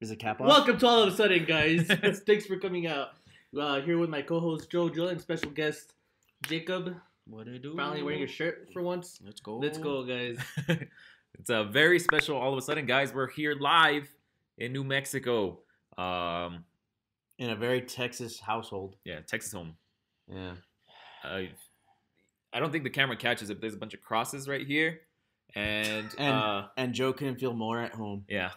Is it cap off? Welcome to All of a Sudden, guys. Thanks for coming out. Here with my co-host Joe, and special guest Jacob. What do I do? Finally wearing your shirt for once. Let's go. Let's go, guys. It's a very special All of a Sudden, guys. We're here live in New Mexico. In a very Texas household. Yeah, Texas home. Yeah. I don't think the camera catches it, but there's a bunch of crosses right here. And Joe couldn't feel more at home. yeah.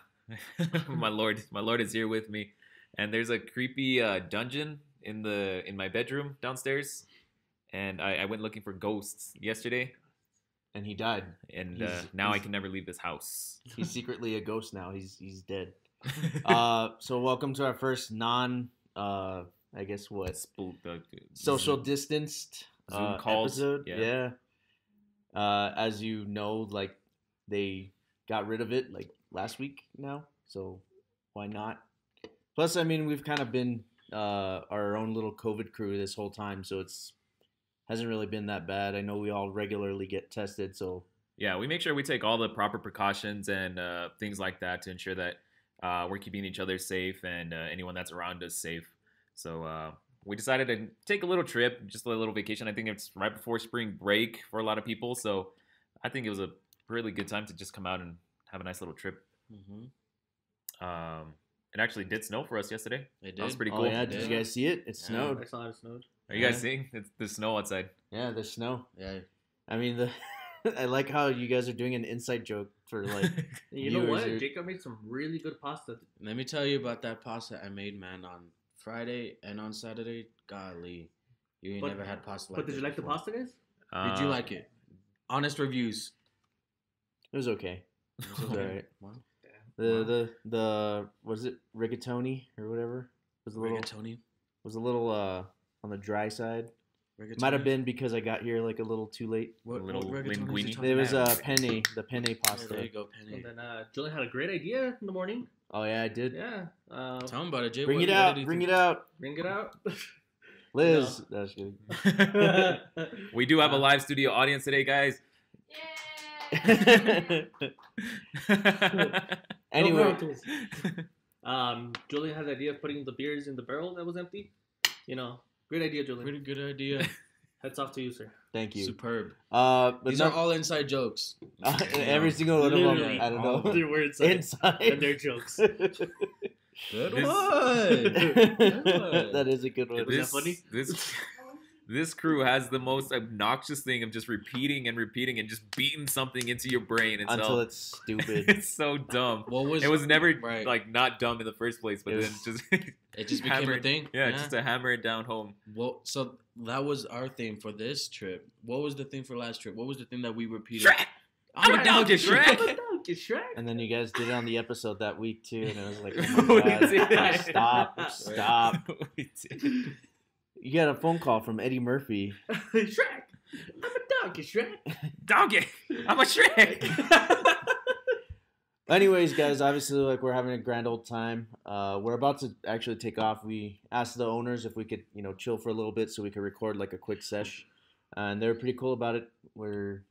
my lord is here with me. And there's a creepy dungeon in my bedroom downstairs. And I went looking for ghosts yesterday. And he died. And now I can never leave this house. He's secretly a ghost now. He's dead. So welcome to our first I guess what? Social distanced Zoom calls. episode. Yeah. As you know, like they got rid of it like last week now. So why not? Plus, I mean, we've kind of been our own little COVID crew this whole time, so hasn't really been that bad. I know we all regularly get tested, so yeah, we make sure we take all the proper precautions and things like that to ensure that we're keeping each other safe and anyone that's around us safe. So we decided to take a little trip, just a little vacation. I think it's right before spring break for a lot of people, so I think it was a really good time to just come out and have a nice little trip. Mm-hmm. It actually did snow for us yesterday. It did. That was pretty Oh cool. yeah, did you guys see it? It snowed. I saw it snowed. Are you guys seeing? It's the snow outside. Yeah, there's snow. Yeah. I mean, I like how you guys are doing an inside joke for like. You know what? Viewers are- Jacob made some really good pasta. Let me tell you about that pasta I made, man, on Friday and on Saturday. Golly, you ain't But- never had pasta like But did you this like the before. pasta, guys? Did you like it? Honest reviews. It was okay. It was alright. Wow. The was it rigatoni or whatever? Was a little Rigatoni. on the dry side. Rigatoni. Might have been because I got here like a little too late. What Little rigatoni is linguine. he talking It was about? the penne Yeah, pasta. there you go, And Penny. then Julian had a great idea in the morning. Oh yeah, I did. Yeah. Tell him about it, Jay. Bring What- it what out. did he Bring think? it out, Bring it out. Liz. That's good. We do have a live studio audience today, guys. Anyway, Julian had the idea of putting the beers in the barrel that was empty. You know, great idea, Julian. Pretty good idea. Hats off to you, sir. thank you. Superb. But These are all inside jokes. every single one of them. Literally, I don't all know. of Their words and Inside. their jokes. Good This- That is a good one. Was that funny? This crew has the most obnoxious thing of just repeating and just beating something into your brain Until it's stupid. it's so dumb. It was never right. like not dumb in the first place, but It then was- just It just became hammer a it- thing. Yeah, just to hammer it down home. Well, so that was our thing for this trip. What was the thing for last trip? What was the thing that we repeated? Shrek. I'm a donkey, Shrek. Get Shrek. And then you guys did it on the episode that week too, and it was like, oh We my did. God, stop. We did. You got a phone call from Eddie Murphy. Shrek. I'm a donkey, Shrek. Donkey. I'm a Shrek. Anyways, guys, obviously, like we're having a grand old time. We're about to actually take off. We asked the owners if we could, chill for a little bit so we could record like a quick sesh, and they're pretty cool about it. We're,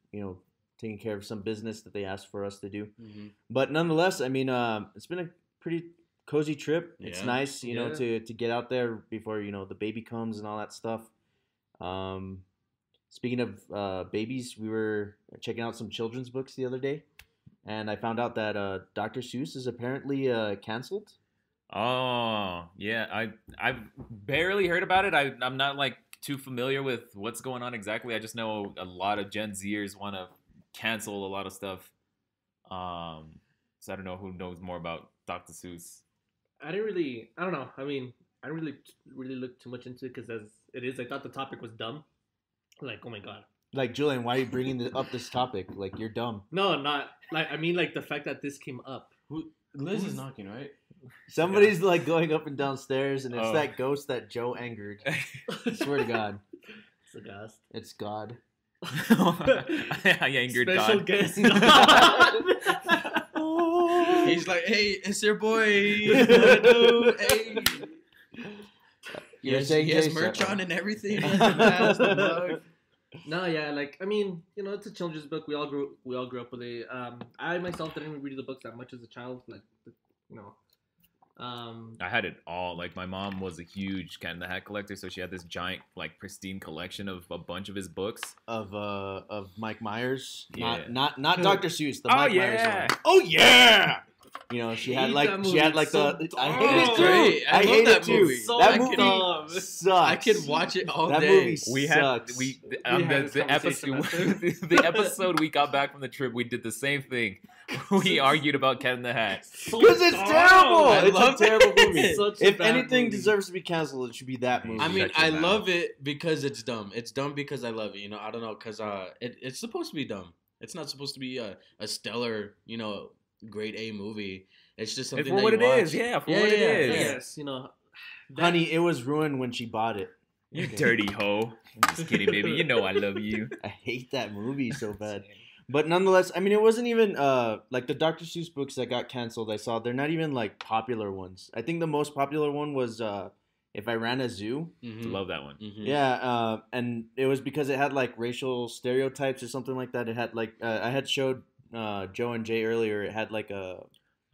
taking care of some business that they asked for us to do. Mm-hmm. But nonetheless, I mean, it's been a pretty cozy trip. It's Yeah. nice, Yeah. to get out there before the baby comes and all that stuff. Speaking of babies, we were checking out some children's books the other day, and I found out that Dr. Seuss is apparently canceled. Oh, yeah. I've barely heard about it. I'm not like too familiar with what's going on exactly. I just know a lot of Gen Zers want to cancel a lot of stuff. So I don't know who knows more about Dr. Seuss. I don't know. I mean, I don't really look too much into it because as it is, I thought the topic was dumb. Like, oh my God. Like, Julian, why are you bringing up this topic? Like, you're dumb. No, not like, I mean, like the fact that this came up. Liz is knocking, right? Somebody's like going up and downstairs, and it's Oh. that ghost that Joe angered. I swear to God, It's a ghost. it's God. I angered Special God. guest. He's like, hey, it's your boy. What I do? Hey. You're Yes, saying he has Jason. merch on and everything. He has the mask, the mug. No, yeah, like I mean, it's a children's book. We all grew up with it. I myself didn't even read the books that much as a child. Like, I had it all. Like, my mom was a huge Cat in the Hat collector, so she had this giant, like, pristine collection of a bunch of his books. Of Mike Myers, Yeah. not Dr. Seuss, the Oh, Mike yeah. Myers one. Oh yeah. You know, she had hate like that she movie. had like It's so the. dumb. I hate it It's too. great. I love hate that it too. movie. So that dumb. movie sucks. I could watch it all That day. movie We sucks. had we had this the conversation episode after. the episode we got back from the trip. We did the same thing. We argued about Cat in the Hat. Because it's terrible. I It's love a terrible it. movie. Such a If bad anything movie. deserves to be canceled, it should be that movie. I mean, Shut your I mouth. love it because it's dumb. It's dumb because I love it. You know, I don't know, because it's supposed to be dumb. It's not supposed to be a stellar, you know, grade A movie. It's just something It's for that what you it watch. is. Yeah, for Yeah, what it yeah, is. yeah. Yes, you know. that- honey, it was ruined when she bought it. You dirty hoe. I'm just kidding, baby. You know I love you. I hate that movie so bad. But nonetheless, I mean, it wasn't even like the Dr. Seuss books that got canceled. I saw they're not even like popular ones. I think the most popular one was If I Ran a Zoo. Mhm. Love that one. Mhm. Yeah, and it was because it had like racial stereotypes or something like that. It had like I had showed Joe and Jay earlier. It had like a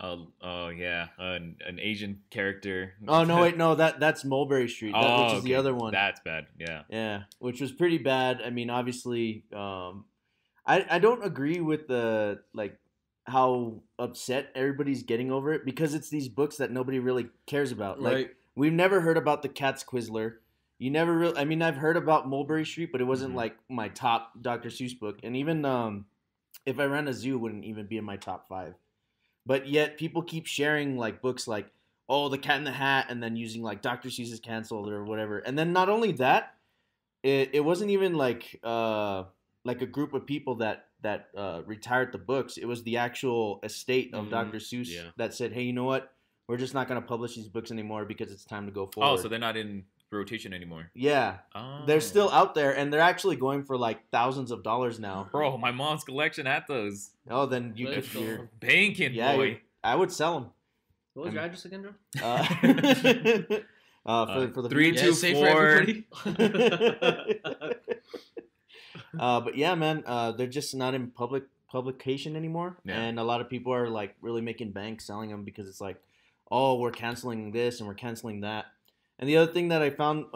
Oh yeah, an Asian character. oh no wait no that's Mulberry Street, which is the okay. other one. That's bad. Yeah. Yeah, which was pretty bad. I mean, obviously, I don't agree with the like how upset everybody's getting over it because it's these books that nobody really cares about. Like Right. we've never heard about the Cat's Quizzler. You never really. I mean, I've heard about Mulberry Street, but it wasn't Mhm. like my top Dr. Seuss book, and even If I Ran a Zoo wouldn't even be in my top 5. But yet people keep sharing like books like oh the Cat in the Hat and then using like Dr. Seuss is canceled or whatever. And then not only that, it wasn't even like a group of people that retired the books. It was the actual estate of Mhm. Dr. Seuss Yeah. that said, hey, you know what? We're just not going to publish these books anymore because it's time to go forward. Oh, so they're not in rotation anymore. yeah, Oh. they're still out there and they're actually going for like thousands of dollars now. Bro, my mom's collection had those. Oh, then you Let's could. go. You're, Banking, yeah, boy. I would sell What was your address again, Joe? them. For the 3, Yeah, 2, safe for 4. everybody. But yeah, man, they're just not in publication anymore, Yeah. and a lot of people are like really making bank selling them because it's like, oh, we're canceling this and we're canceling that. And the other thing that I found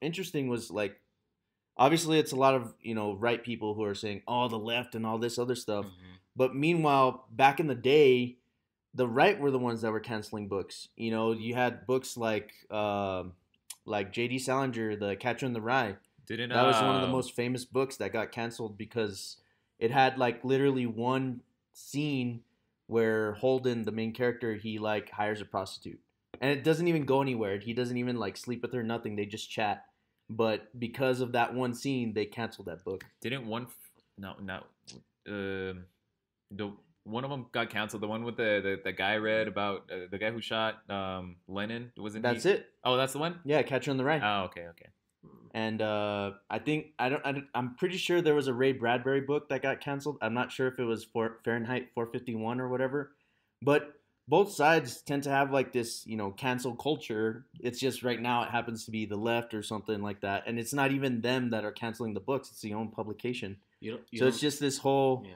interesting was like, obviously, it's a lot of right people who are saying, oh, the left and all this other stuff. Mhm. But meanwhile, back in the day, the right were the ones that were canceling books. You know, you had books like J.D. Salinger, The Catcher in the Rye. Didn't That was one of the most famous books that got canceled because it had like literally one scene where Holden, the main character, he like hires a prostitute. And it doesn't even go anywhere. He doesn't even like sleep with her, nothing. They just chat. But because of that one scene, they canceled that book. Didn't one? The one of them got canceled. The one with the guy read about the guy who shot Lennon. Wasn't That's he? it. Oh, that's the one. Yeah, Catcher in the Rye. Oh, okay. And I'm pretty sure there was a Ray Bradbury book that got canceled. I'm not sure if it was for Fahrenheit 451 or whatever. But both sides tend to have like this, cancel culture. It's just right now it happens to be the left or something like that. And it's not even them that are canceling the books. It's the own publication. You So it's just this whole, yeah.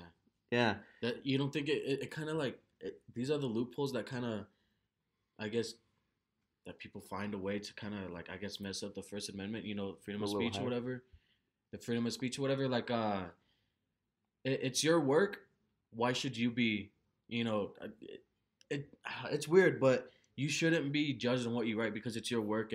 yeah. That you don't think it kind of like these are the loopholes that kind of, I guess, that people find a way to kind of like I guess mess up the First Amendment, freedom of A little speech or higher. whatever, the freedom of speech or whatever. Like, it's your work. Why should you be, it's weird, but you shouldn't be judged on what you write because it's your work.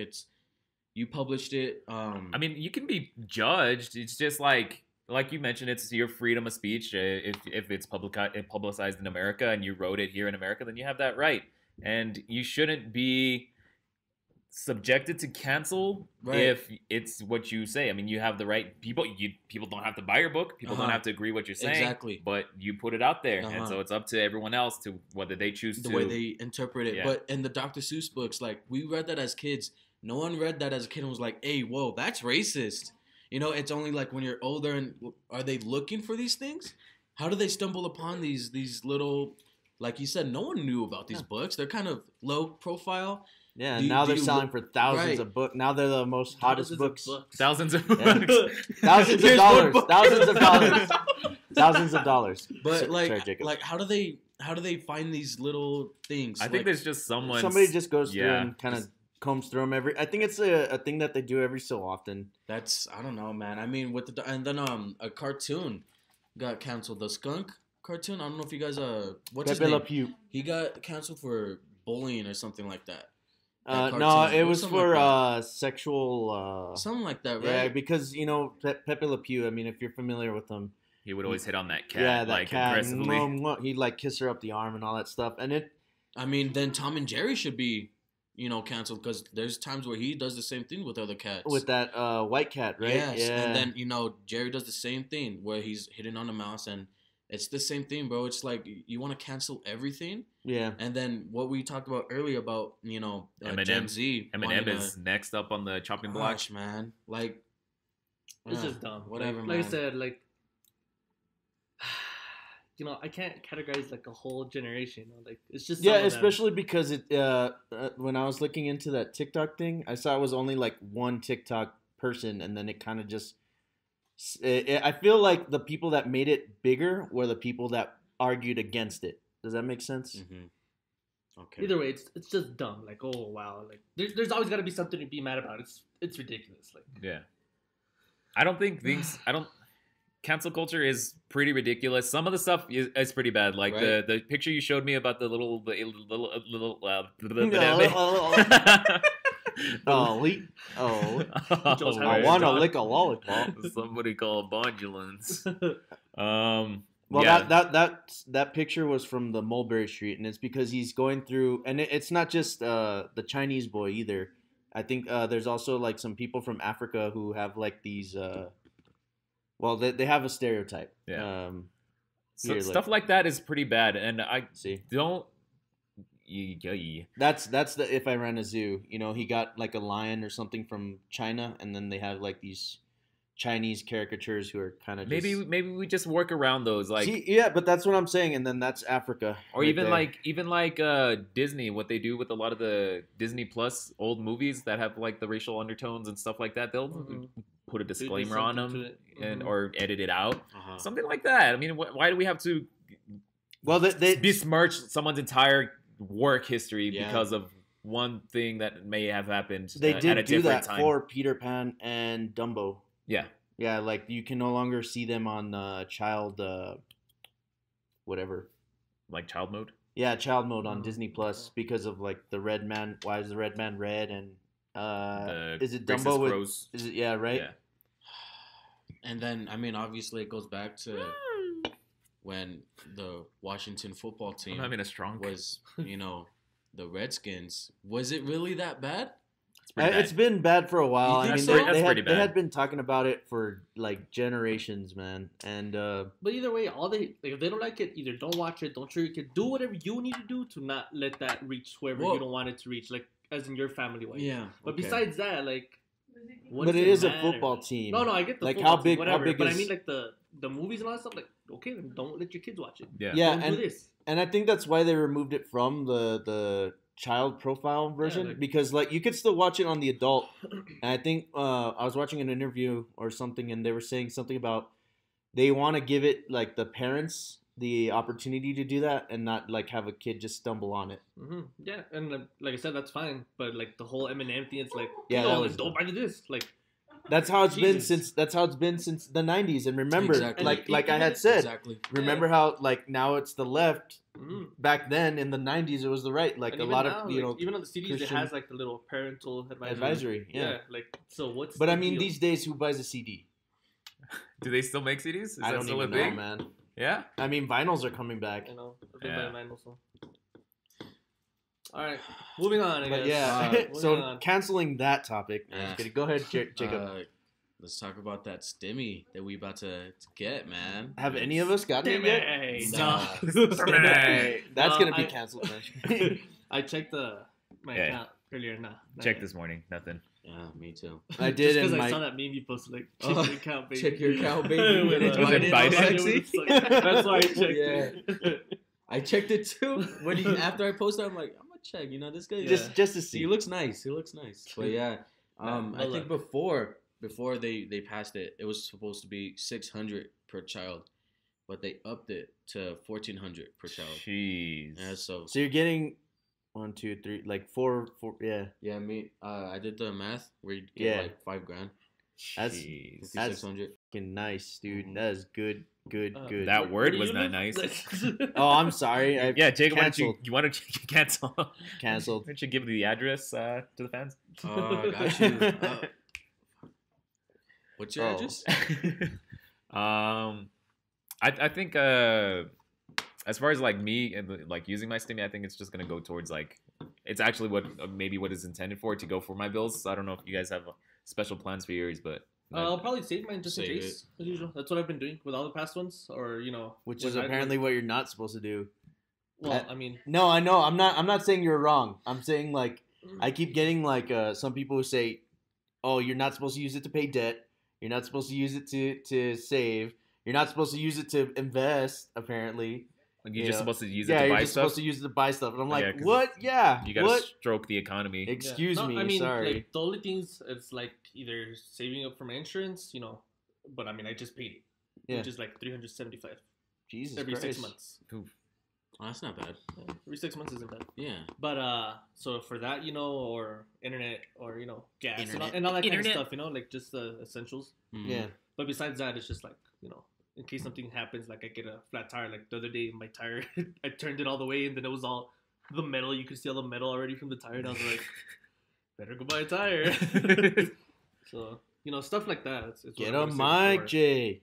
You published it. I mean, you can be judged. It's just like you mentioned, it's your freedom of speech. If it's publicized in America and you wrote it here in America, then you have that right, and you shouldn't be subjected to cancel Right. if it's what you say. I mean, you have the right. People don't have to buy your book. People don't Uh-huh. have to agree what you're saying. Exactly. But you put it out there, and Uh-huh. so it's up to everyone else to whether they choose the to. way they interpret it. Yeah. But in the Dr. Seuss books, like we read that as kids. No one read that as a kid and was like, "Hey, whoa, that's racist." It's only like when you're older and are they looking for these things? How do they stumble upon these little, like you said, no one knew about these books. They're kind of low profile. Yeah, Do and you- now do they're you selling look- for thousands Right. of books. Now they're the most hottest books. Thousands of Yeah. books. Thousands of Here's one dollars. book. Thousands of dollars. Thousands of dollars. But Sorry, like, Jacob. how do they how do they find these little things? I think there's just someone. Somebody just goes through yeah, and kind of just- combs through them every. I think it's a thing that they do every so often. That's I don't know, man. I mean, with the and then a cartoon got canceled. The skunk cartoon. I don't know if you guys what's his Pepe Le name? Pew. He got canceled for bullying or something like that. No, cartoon. it Or was something for like sexual. Something like that, right? Yeah, because Pepe Le Pew. I mean, if you're familiar with him, he would always hit on that cat, yeah, that like cat. aggressively. He'd like kiss her up the arm and all that stuff, and it. I mean, then Tom and Jerry should be, canceled because there's times where he does the same thing with other cats. With that white cat, right? Yes, Yeah. and then Jerry does the same thing where he's hitting on the mouse, and it's the same thing, bro. It's like you want to cancel everything, Yeah. and then what we talked about earlier about Eminem. Gen Z. Eminem is next up on the chopping block. Gosh, man, like It's just dumb. Whatever, like man. I said, like I can't categorize like a whole generation. Like it's just Yeah, some of them. especially because it when I was looking into that TikTok thing, I saw it was only like one TikTok person, and then it kind of just. I feel like the people that made it bigger were the people that argued against it. Does that make sense? Okay. Either way, it's just dumb. Like, oh wow, like there's always got to be something to be mad about. It's ridiculous. Like, Yeah. I don't think cancel culture is pretty ridiculous. Some of the stuff is pretty bad. Like Right. the picture you showed me about the little Joe's I having want to John. lick a lollipop. Somebody call bondulance. Well, Yeah. that picture was from the Mulberry Street, and it's because he's going through, and it's not just the Chinese boy either. I think there's also like some people from Africa who have like these. Well, they have a stereotype. Yeah. Here, Stuff like that is pretty bad, and I See, don't. that's the If I Ran a Zoo. He got like a lion or something from China, and then they have like these Chinese caricatures who are kind of Maybe we just work around those, like, See, yeah, but that's what I'm saying, and then that's Africa, or right even there. even like Disney, what they do with a lot of the Disney Plus old movies that have like the racial undertones and stuff like that. They'll Mhm. put a do disclaimer on something them to it. and Mhm. or edit it out, Uh-huh. something like that. I mean, why do we have to Well, they besmirch someone's entire work history Yeah. because of one thing that may have happened they at a did do different that time? for Peter Pan and Dumbo. Yeah. Yeah, like you can no longer see them on child, whatever. Like child mode. Yeah, child mode on Oh, Disney Plus okay. because of like the Red Man. Why is the Red Man red? And is it racist Dumbo with? crows. Is it right? Yeah. And then, I mean, obviously, it goes back to when the Washington football I'm team having a strong. was, the Redskins. Was it really that bad? It's pretty bad. It's been bad for a while. You I think mean, so? they, That's they, pretty had, they bad. had been talking about it for like generations, man. And But either way, if they don't like it, either don't watch it, don't show your kid, do whatever you need to do to not let that reach whoever Well- you don't want it to reach, like as in your family way. Yeah. But okay. besides that, like, what but does it is a matter? football team. No, I get the Like, football how team, big- how whatever. big but I is- mean, like the movies and all that stuff. Like, okay, then don't let your kids watch it. Yeah. Yeah, Don't and do this. And I think that's why they removed it from the child profile version like- because like you could still watch it on the adult. And I think I was watching an interview or something, and they were saying something about they want to give it like the parents the opportunity to do that and not like have a kid just stumble on it. Yeah, and like I said, that's fine. But like the whole Eminem thing, it's like, Yeah, no, that like, was don't buy this. Like, That's how it's been Jesus. since the 90s. And remember, Exactly. like I had said, Exactly. remember how like now it's the left. mhm. Back then in the 90s it was the right. Like And a even lot now, of like, even on the CDs, Christian it has like the little parental advisory. advisory. Yeah. like so. What's But the I mean, deal? these days, who buys a CD? Do they still make CDs? Is I that don't still even a know, thing? man. Yeah. I mean, vinyls are coming back. You know, Yeah. also. All right, moving on. I But guess. yeah, Moving so on. canceling that topic. No, Yeah. just kidding. Go ahead, Jacob. Let's talk about that stimmy that we about to get, man. Have any of us gotten it yet? Hey, Nah. Hey, that's No, gonna be I- canceled, man. I checked my Yeah. account earlier. Nah, Check this morning. Nothing. Yeah, me too. I Just did, because and I saw my that meme you posted, like check Oh, your account, baby. check your account, baby. With, It's uh, Biden all Biden sexy. with the- That's why I checked Yeah. it. I checked it too. After I posted, I'm like, I'm gonna check. This guy just to See, see. he looks nice. He looks nice. But yeah, Man, I well, think before they passed it, it was supposed to be 600 per child. but they upped it to $1,400 per child. Jeez. Yeah, so So you're getting 1, 2, 3, like four. Yeah, yeah, I did the math where you get Yeah. like $5,000, That's- Jeez. That's- 5,600. fucking nice, dude. Mhm. That is good. Good. That Where word do was you not live? nice. Oh, I'm sorry. I Yeah, Jacob, why don't canceled. you want to cancel? Canceled. Why don't you give the address to the fans? I got you. What's your Oh. address? I think as far as like me and like using my Stimmy, I think it's just gonna go towards like it's actually what maybe what is intended for to go for my bills. So I don't know if you guys have special plans for yours, but I'll probably save mine just in Save case, as usual. That's what I've been doing with all the past ones, or Which when is I- apparently what you're not supposed to do. Well, I mean, No, I know. I'm not saying you're wrong. I'm saying like I keep getting like some people who say, "Oh, you're not supposed to use it to pay debt. You're not supposed to use it to save. You're not supposed to use it to invest." Apparently, you're you just know. supposed to use it yeah, to you're buy just stuff. supposed to use it to buy stuff. And I'm like, Yeah, 'cause what? Yeah, You gotta what? stroke the economy. Excuse No, me. I mean, sorry. like the only things it's like either saving up for my insurance, but I mean, I just paid it, Yeah. which is like $375 Jesus every Christ. 6 months. Oh, that's not bad. Yeah, every 6 months isn't bad. Yeah. But so for that, or internet, or gas Internet. and all that kind Internet. of stuff, like just the essentials. Mhm. Yeah. But besides that, it's just like in case something happens, like I get a flat tire. Like the other day, my tire, I turned it all the way, and then it was all the metal. You could see all the metal already from the tire, and I was like, better go buy a tire. So stuff like that. It's what Get I'm a gonna save mic, for. Jay.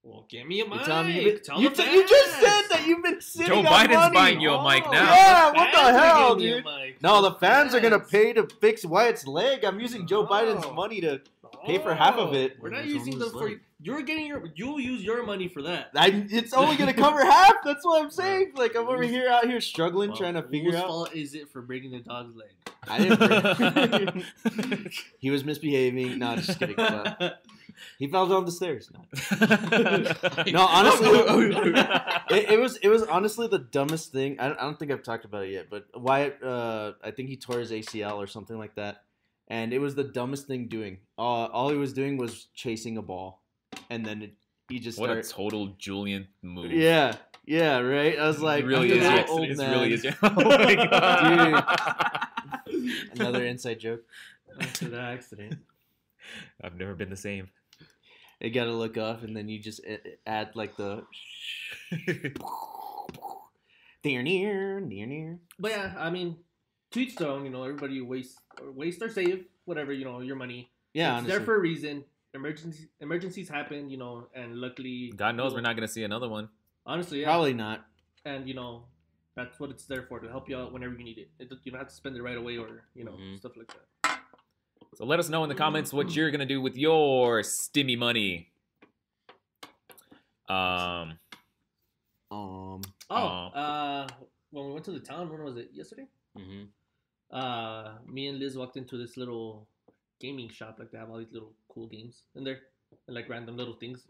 Well, get me a mic. You tell me you've Tell been, you, the you just fans. said that you've been sitting Joe on Biden's money. buying you a mic Oh, now. Yeah, what fans the are hell, giving me a dude? mic. No, the fans are gonna Fans. pay to fix Wyatt's leg. I'm using Joe Biden's Oh. money to. Pay for half of it. We're not What's wrong using with them his for leg? you'll use your money for that. It's only gonna cover half. That's what I'm saying. Like I'm over here out here struggling, Well, trying to figure whose out. fault is it for breaking the dog's leg? I didn't. He was misbehaving. No, just kidding. He fell down the stairs. No, honestly, it was honestly the dumbest thing. I don't think I've talked about it yet, but Wyatt, I think he tore his ACL or something like that, and it was the dumbest thing doing. All he was doing was chasing a ball, and then he just What a started. total Julian move. Yeah, right. I was like, it really I'm is. a Your, little old it man. really is. Your, oh my god. Another inside joke. After the accident. I've never been the same. You gotta look up, and then you just add like the. Near. But yeah, I mean, to each their own. Everybody waste or save whatever your money. Yeah, it's honestly. there for a reason. Emergencies happen, and luckily. God knows we're not gonna see another one. Honestly, yeah. Probably not. And that's what it's there for, to help you out whenever you need it. You don't have to spend it right away, or Mhm. stuff like that. So let us know in the comments what you're gonna do with your Stimmy money. Oh, Oh. when we went to the town, when was it? Yesterday? Mhm. Me and Liz walked into this little gaming shop. Like, they have all these little cool games in there, and like random little things.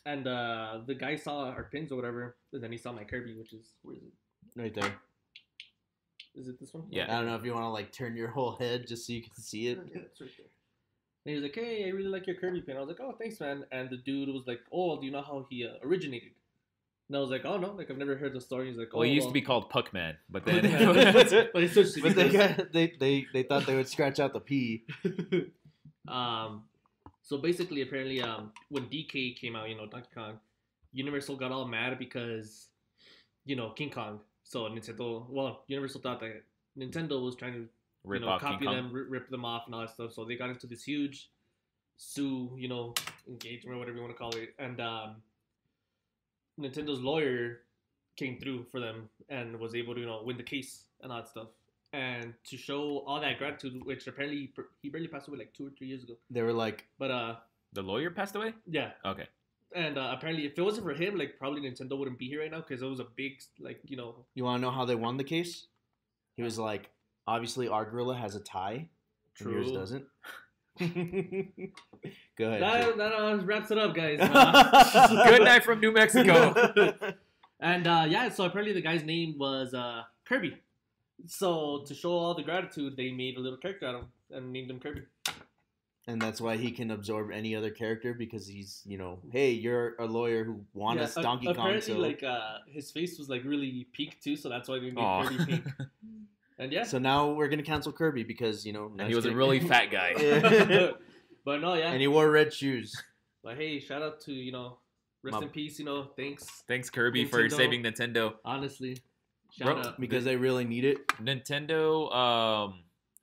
And the guy saw our pins or whatever, and then he saw my Kirby, which is, where is it? Right there. Is it this one? Yeah. I don't know if you want to like turn your whole head just so you can see it. Yeah, it's right there. And he was like, "Hey, I really like your Kirby pin." I was like, "Oh, thanks, man." And the dude was like, "Oh, do you know how he originated?" And I was like, "Oh no, like I've never heard the story." He's like, "Oh, Well, he used to be called Puckman, but then but he switched to But they Vito's. got, they thought they would scratch out the P. So basically, apparently, when DK came out, Donkey Kong, Universal got all mad because, King Kong. So Universal thought that Nintendo was trying to, rip off King copy Kong. them, rip them off, and all that stuff. So they got into this huge engagement or whatever you want to call it, and Nintendo's lawyer came through for them and was able to, win the case and all that stuff. And to show all that gratitude, which apparently he barely passed away like 2 or 3 years ago. They were like, But The lawyer passed away. yeah. Okay. And apparently, if it wasn't for him, like probably Nintendo wouldn't be here right now, because it was a big, you want to know how they won the case? He was like, obviously our gorilla has a tie. and Yours True. doesn't. Go ahead. That wraps it up, guys. Good night from New Mexico. And so apparently the guy's name was Kirby. So to show all the gratitude, they made a little character out of him and named him Kirby. And that's why he can absorb any other character because he's, hey, you're a lawyer who won us Donkey Kong. Apparently, So like his face was like really peaked too, so that's why they made Aw. Kirby pink. And yeah, so now we're gonna cancel Kirby because And he was a really fat guy. Yeah. but no, yeah. And he wore red shoes. But hey, shout out to rest in peace. Thanks. Thanks, Kirby, for Nintendo. saving Nintendo. Honestly, Bro, shout out. Because they really need it. Nintendo,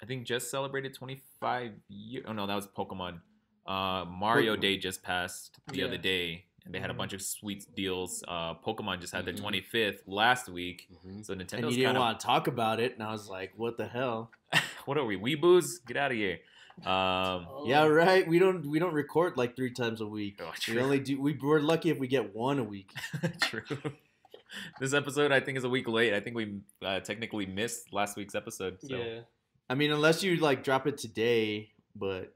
I think just celebrated 25 years. Oh no, that was Pokemon. Mario Day just passed the other day, and they had a bunch of sweet deals. Pokemon just had their 25th last week, so And Nintendo's you didn't kind of. want to talk about it. And I was like, what the hell? What are we, weeboos? Get out of here. Oh. Yeah, right. We don't record like 3 times a week. Oh, We true. only do. We're lucky if we get 1 a week. True. This episode, I think, is a week late. I think we technically missed last week's episode. So. Yeah, I mean, unless you like drop it today, but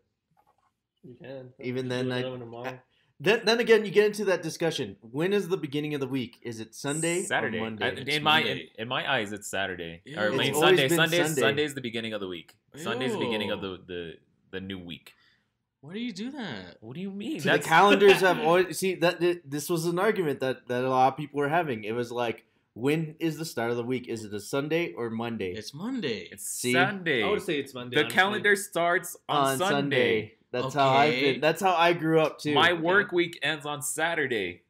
you can. Even Do then, another one tomorrow. then again, you get into that discussion. When is the beginning of the week? Is it Sunday Saturday. or Monday? It's In Monday. my eyes, it's Saturday. Yeah. Or I It's mean, always Sunday. been Sunday. Sunday's the beginning of the week. Sunday's the beginning of Yo. the new week. Why do you do that? What do you mean? So the calendars have always this was an argument that a lot of people were having. It was like, when is the start of the week? Is it a Sunday or Monday? It's Monday. It's See? Sunday. I would say it's Monday. The honestly. calendar starts on Sunday. That's how I've Okay. been. That's how I grew up too. My work week ends on Saturday.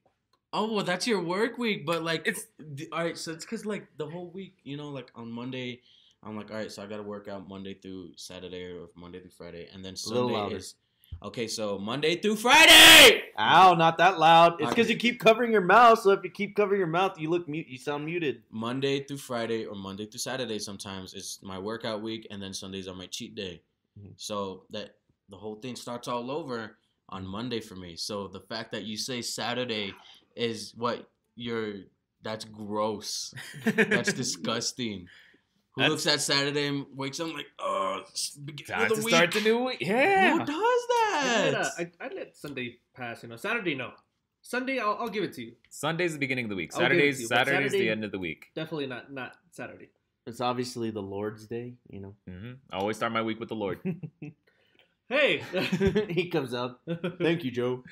Oh, well, that's your work week, but like, It's- all right. So it's because like the whole week, like on Monday, I'm like, all right, so I got to work out Monday through Saturday or Monday through Friday, and then little Sunday louder. is okay. So Monday through Friday. Ow, not that loud. It's Okay. because you keep covering your mouth. So if you keep covering your mouth, you look mute. You sound muted. Monday through Friday or Monday through Saturday sometimes is my workout week, and then Sundays are my cheat day. Mhm. So that the whole thing starts all over on Monday for me. So the fact that you say Saturday is that's gross. That's disgusting. Who That's- looks at Saturday and wakes up like, oh, it's the beginning Time of the to week. start the new week. Who Yeah. does that? I let Sunday pass. Saturday no. Sunday I'll give it to you. Sunday's the beginning of the week. I'll give it to Saturday's you, but the Saturday- end of the week. Definitely not Saturday. It's obviously the Lord's Day. I always start my week with the Lord. Hey. He comes out. Thank you, Joe.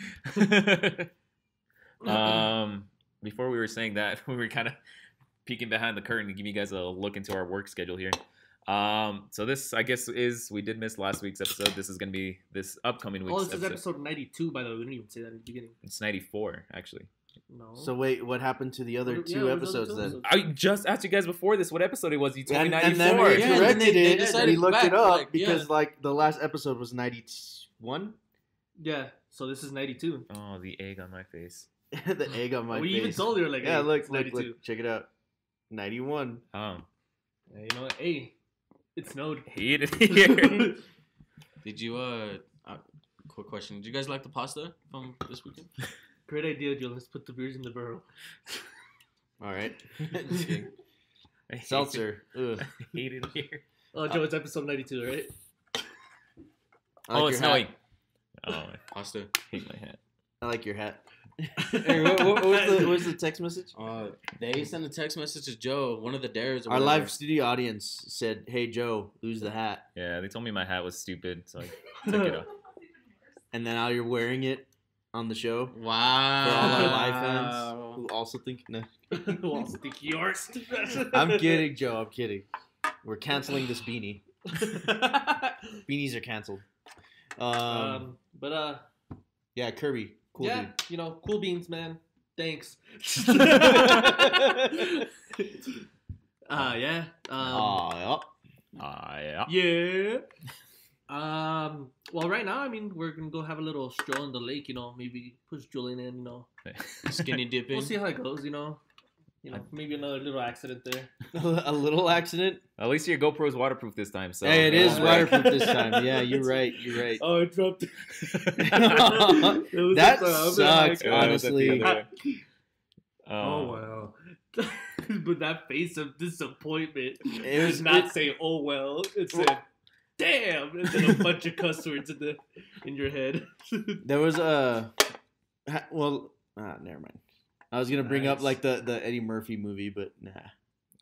Before we were saying that, we were kind of peeking behind the curtain to give you guys a look into our work schedule here. So this, I guess, we did miss last week's episode. This is going to be this upcoming week's Oh, this is episode. episode 92, by the way. We didn't even say that in the beginning. It's 94, actually. No. So wait, what happened to the other What- 2 yeah, what was the episodes other then? 2 episodes? I just asked you guys before this what episode it was. You told me And 94. then we Yeah, and then corrected they it. decided We looked back, it up like, because yeah. like the last episode was 91. Yeah, so this is 92. Oh, the egg on my face. The egg on my we face. even told you, like, yeah, hey, look, it's look, 92. look, check it out. 91. Oh, Yeah, you know what? Hey, it snowed. hate it here. Did you quick question? Did you guys like the pasta from this weekend? Great idea, Joe. Let's put the beers in the barrel. All right. Just kidding. I hate Seltzer. Ugh. it- I hate it here. Oh, Joe, it's episode 92, right? I like Oh, it's your hat. snowing. Oh, I Pasta. hate my hat. I like your hat. Hey, what was the text message? They sent a text message to Joe, one of the dares. or Our whatever. live studio audience said, "Hey Joe, lose the hat," Yeah, they told me my hat was stupid, so I took it off. and then now you're wearing it on the show Wow. for all our live fans who also think. No, Who else think yours? I'm kidding, Joe. I'm kidding. We're canceling this beanie. Beanies are canceled. But Yeah, Kirby. Cool yeah, dude. cool beans, man. Thanks. Yeah. Aw, Yeah. Yeah. Well, right now, I mean, we're gonna go have a little stroll in the lake. Maybe push Julian in. Skinny dipping. We'll see how it goes. Maybe another little accident there. a little accident. At least your GoPro's waterproof this time. So Hey, it is Yeah. waterproof this time. Yeah, you're right. You're right. Oh, it dropped. That sucks, Yeah, it was at the honestly. other way. Oh wow. But that face of disappointment It was did not say "oh well." It said "damn," and then a bunch of cuss words in your head. There was never mind. I was gonna bring up Nice. like the Eddie Murphy movie, but nah.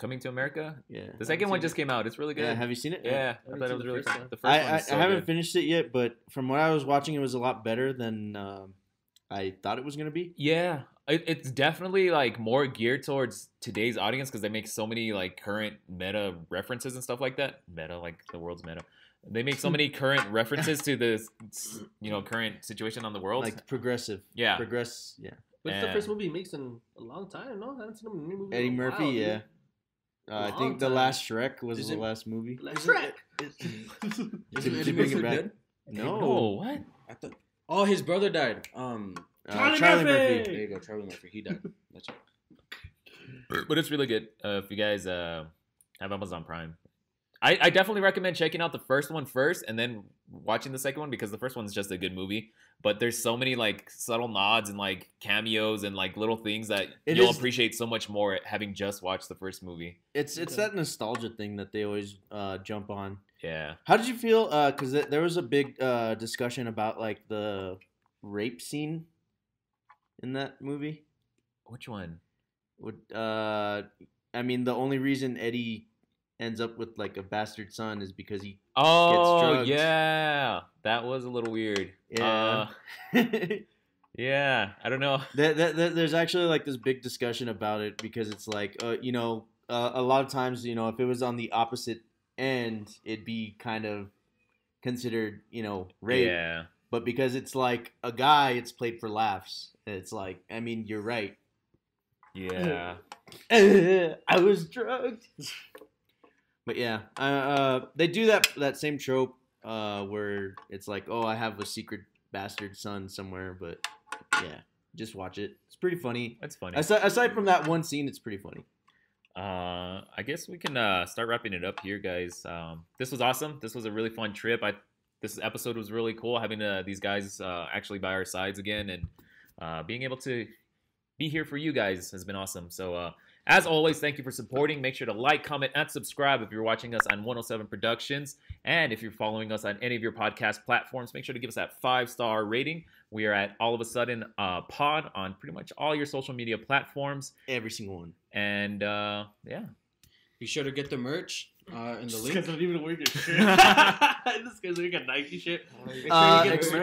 Coming to America. Yeah. The second one just came out. It's really good. Yeah. Have you seen it? Yeah, I haven't thought it seen was the really first fun. one. The first one I is so haven't good. finished it yet, but from what I was watching, it was a lot better than I thought it was gonna be. Yeah, it's definitely like more geared towards today's audience because they make so many like current meta references and stuff like that. Meta, like the world's meta. They make so many current references to the current situation on the world. Like progressive. Yeah. Progress. Yeah. But it's the And- first movie he makes in a long time. No, I haven't seen him in a movie. Eddie in a Murphy. while, Yeah. dude. I Long think the time. last Shrek was Is the it- last movie. Let's Isn't Shrek. Isn't Did Eddie you bring it Murphy back? dead? No. No, what? I thought. Oh, his brother died. Charlie Murphy. There you go, Charlie Murphy. He died. That's right. But it's really good. If you guys have Amazon Prime, I definitely recommend checking out the first one first and then watching the second one because the first one's just a good movie. But there's so many like subtle nods and like cameos and like little things that It you'll is- appreciate so much more having just watched the first movie. It's that nostalgia thing that they always jump on. Yeah. How did you feel? Because there was a big discussion about like the rape scene in that movie. Which one? I mean, the only reason Eddie ends up with like a bastard son is because he. Oh drugged. yeah, that was a little weird. Yeah. Yeah, I don't know. There's actually like this big discussion about it because it's like a lot of times if it was on the opposite end it'd be kind of considered rape. Yeah. But because it's like a guy, it's played for laughs. It's like, I mean, you're right. Yeah. I was drugged. But yeah, they do that same trope where it's like, oh, I have a secret bastard son somewhere. But yeah, just watch it. It's pretty funny. That's funny. Aside from that one scene, it's pretty funny. I guess we can start wrapping it up here, guys. This was awesome. This was a really fun trip. This episode was really cool having these guys actually by our sides again, and being able to be here for you guys has been awesome. So as always, thank you for supporting. Make sure to like, comment, and subscribe if you're watching us on 107 Productions. And if you're following us on any of your podcast platforms, make sure to give us that 5-star rating. We are at All of a Sudden Pod on pretty much all your social media platforms. Every single one. And yeah. Be sure to get the merch in the This link. guy's not even wearing a shirt. This guy's wearing a Nike shirt.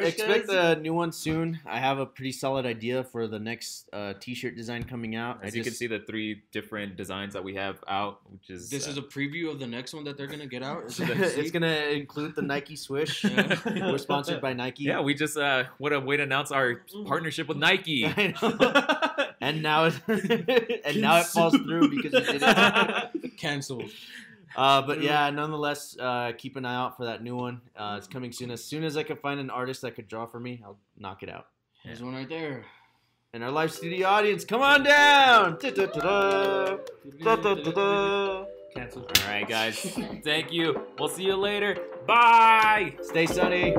Expect a new one soon. I have a pretty solid idea for the next t-shirt design coming out. As you can see, the 3 different designs that we have out, which is This is a preview of the next one that they're gonna get out. it's gonna include the Nike Swish. Yeah. We're sponsored by Nike. yeah. We just what a way to announce our partnership with Nike. I know. And now it falls through because you did it. Canceled. But yeah, nonetheless, keep an eye out for that new one. It's coming soon. As soon as I can find an artist that could draw for me, I'll knock it out. There's one right there. And our live studio audience, come on down! Da-da-da-da. Da-da-da-da. Cancel. All right, guys. Thank you. We'll see you later. Bye. Stay sunny.